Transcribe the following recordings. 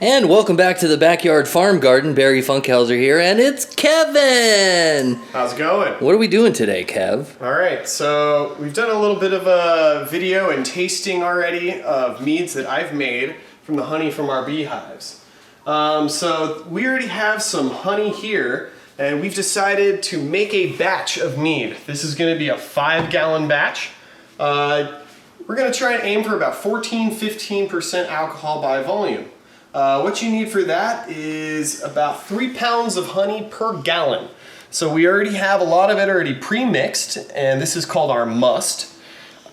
And welcome back to the Backyard Farm Garden. Barry Funkhauser here, and it's Kevin! How's it going? What are we doing today, Kev? Alright, so we've done a little bit of a video and tasting already of meads that I've made from the honey from our beehives. So we already have some honey here, and we've decided to make a batch of mead. This is going to be a 5-gallon batch. We're going to try and aim for about 14-15% alcohol by volume. What you need for that is about 3 pounds of honey per gallon. So we already have a lot of it already pre-mixed, and this is called our must.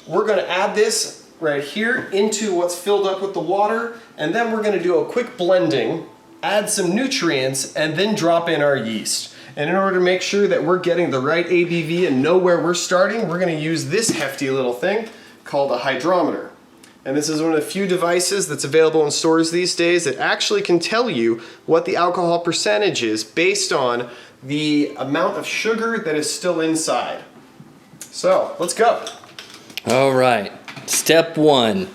We're going to add this right here into what's filled up with the water, and then we're going to do a quick blending, add some nutrients, and then drop in our yeast. And in order to make sure that we're getting the right ABV and know where we're starting, we're going to use this hefty little thing called a hydrometer. And this is one of the few devices that's available in stores these days that actually can tell you what the alcohol percentage is based on the amount of sugar that is still inside. So, let's go. All right, step one.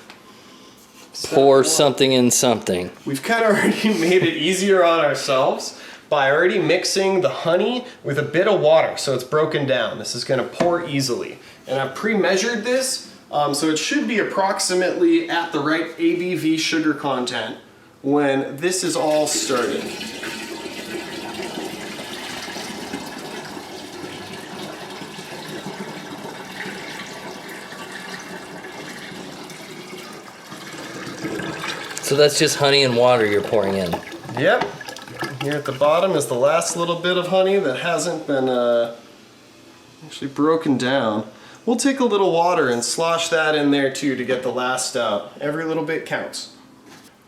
Pour something in something. We've kind of already made it easier on ourselves by already mixing the honey with a bit of water so it's broken down. This is going to pour easily. And I've pre-measured this. So it should be approximately at the right ABV sugar content when this is all started. So that's just honey and water you're pouring in. Yep. Here at the bottom is the last little bit of honey that hasn't been actually broken down. We'll take a little water and slosh that in there too to get the last out. Every little bit counts.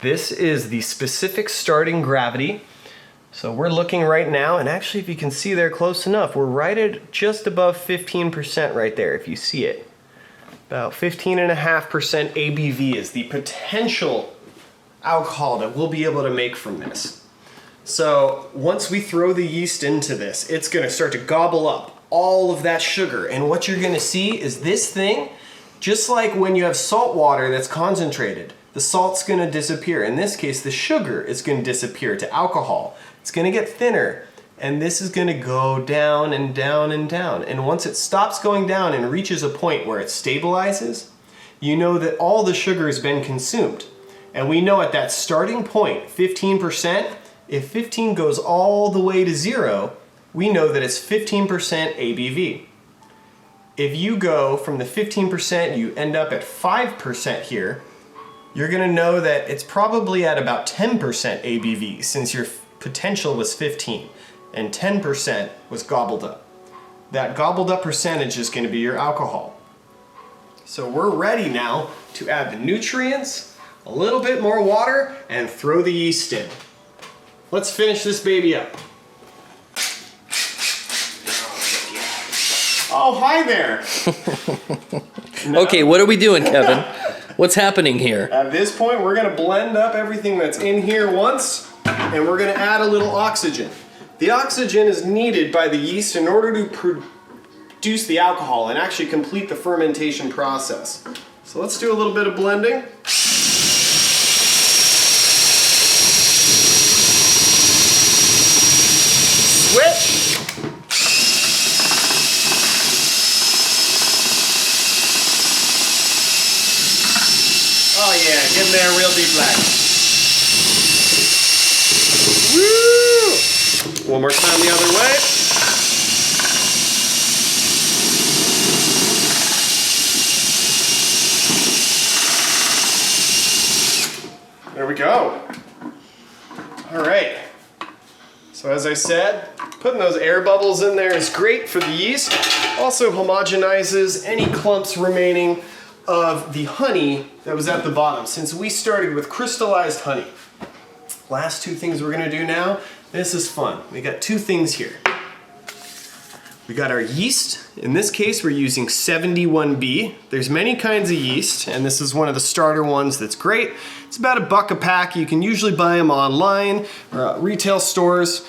This is the specific starting gravity. So we're looking right now, and actually if you can see there close enough, we're right at just above 15% right there if you see it. About 15.5% ABV is the potential alcohol that we'll be able to make from this. So once we throw the yeast into this, it's gonna start to gobble up all of that sugar, and what you're gonna see is this thing, just like when you have salt water that's concentrated, the salt's gonna disappear. In this case, the sugar is gonna disappear to alcohol. It's gonna get thinner, and this is gonna go down and down and down. And once it stops going down and reaches a point where it stabilizes, you know that all the sugar has been consumed. And we know at that starting point, 15%, if 15 goes all the way to 0, we know that it's 15% ABV. If you go from the 15%, you end up at 5% here, you're gonna know that it's probably at about 10% ABV since your potential was 15 and 10% was gobbled up. That gobbled up percentage is gonna be your alcohol. So we're ready now to add the nutrients, a little bit more water, and throw the yeast in. Let's finish this baby up. Oh, hi there. Okay, what are we doing, Kevin? What's happening here? At this point, we're gonna blend up everything that's in here once, and we're gonna add a little oxygen. The oxygen is needed by the yeast in order to produce the alcohol and actually complete the fermentation process. So let's do a little bit of blending. Switch. Oh yeah, get in there real deep black. Woo! One more time the other way. There we go. All right. So as I said, putting those air bubbles in there is great for the yeast. Also homogenizes any clumps remaining of the honey that was at the bottom, since we started with crystallized honey. Last two things we're gonna do now, this is fun. We got two things here. We got our yeast. In this case, we're using 71B. There's many kinds of yeast, and this is one of the starter ones that's great. It's about $1 a pack. You can usually buy them online or at retail stores.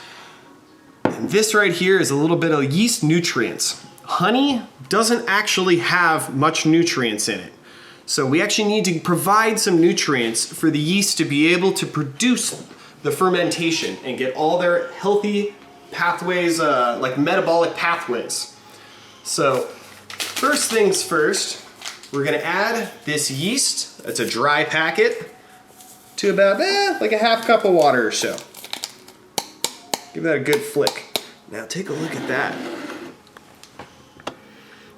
And this right here is a little bit of yeast nutrients. Honey doesn't actually have much nutrients in it. So we actually need to provide some nutrients for the yeast to be able to produce the fermentation and get all their healthy pathways, like metabolic pathways. So first things first, we're gonna add this yeast, it's a dry packet, to about like a half cup of water or so. Give that a good flick. Now take a look at that.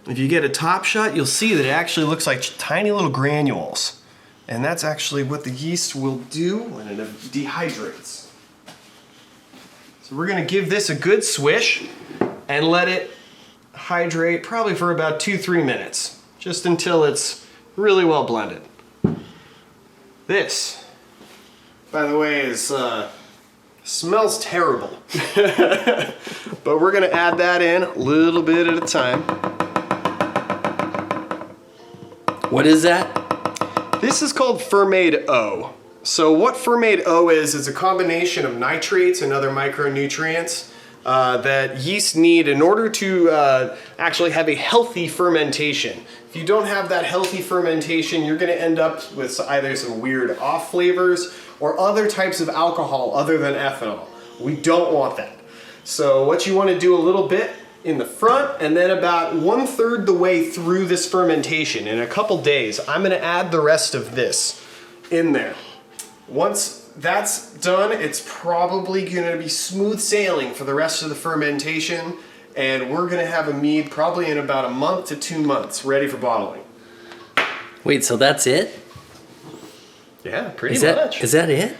If you get a top shot, you'll see that it actually looks like tiny little granules. And that's actually what the yeast will do when it dehydrates. So we're gonna give this a good swish and let it hydrate probably for about 2-3 minutes, just until it's really well blended. This, by the way, is smells terrible. But we're gonna add that in a little bit at a time. What is that? This is called Fermade O. So what Fermade O is a combination of nitrates and other micronutrients that yeast need in order to actually have a healthy fermentation. If you don't have that healthy fermentation, you're gonna end up with either some weird off flavors or other types of alcohol other than ethanol. We don't want that. So what you wanna do a little bit in the front, and then about 1/3 the way through this fermentation, in a couple days, I'm gonna add the rest of this in there. Once that's done, it's probably gonna be smooth sailing for the rest of the fermentation, and we're gonna have a mead probably in about a month to 2 months, ready for bottling. Wait, so that's it? Yeah, pretty much. Is that it?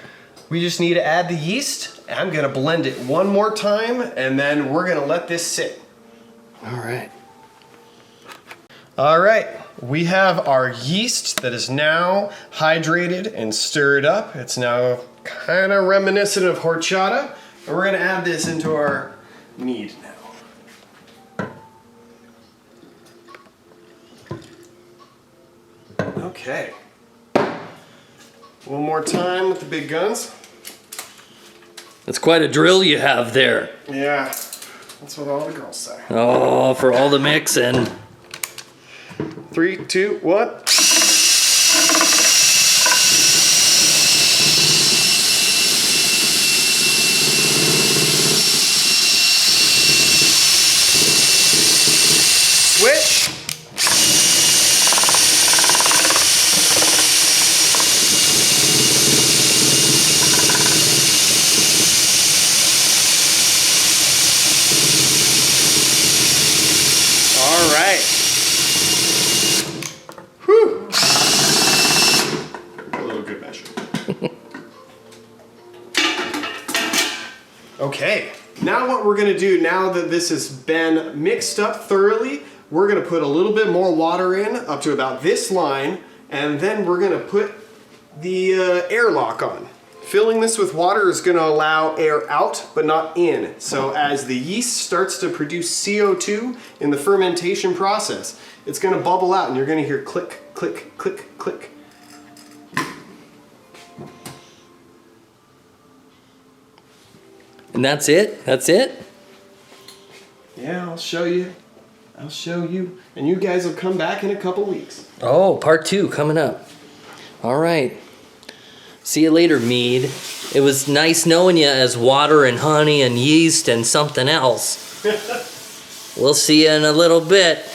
We just need to add the yeast. I'm gonna blend it one more time, and then we're gonna let this sit. All right. All right, we have our yeast that is now hydrated and stirred up. It's now kind of reminiscent of horchata, and we're gonna add this into our mead now. Okay. One more time with the big guns. That's quite a drill you have there. Yeah, that's what all the girls say. Oh, for all the mixing. 3, 2, 1. Switch. All right. Whew. A little good measure. Okay, now what we're gonna do, now that this has been mixed up thoroughly, we're gonna put a little bit more water in, up to about this line, and then we're gonna put the airlock on. Filling this with water is gonna allow air out, but not in. So as the yeast starts to produce CO2 in the fermentation process, it's gonna bubble out and you're gonna hear click, click, click, click. And that's it? That's it? Yeah, I'll show you. I'll show you. And you guys will come back in a couple weeks. Oh, part 2 coming up. All right. See you later, Mead. It was nice knowing you as water and honey and yeast and something else. We'll see you in a little bit.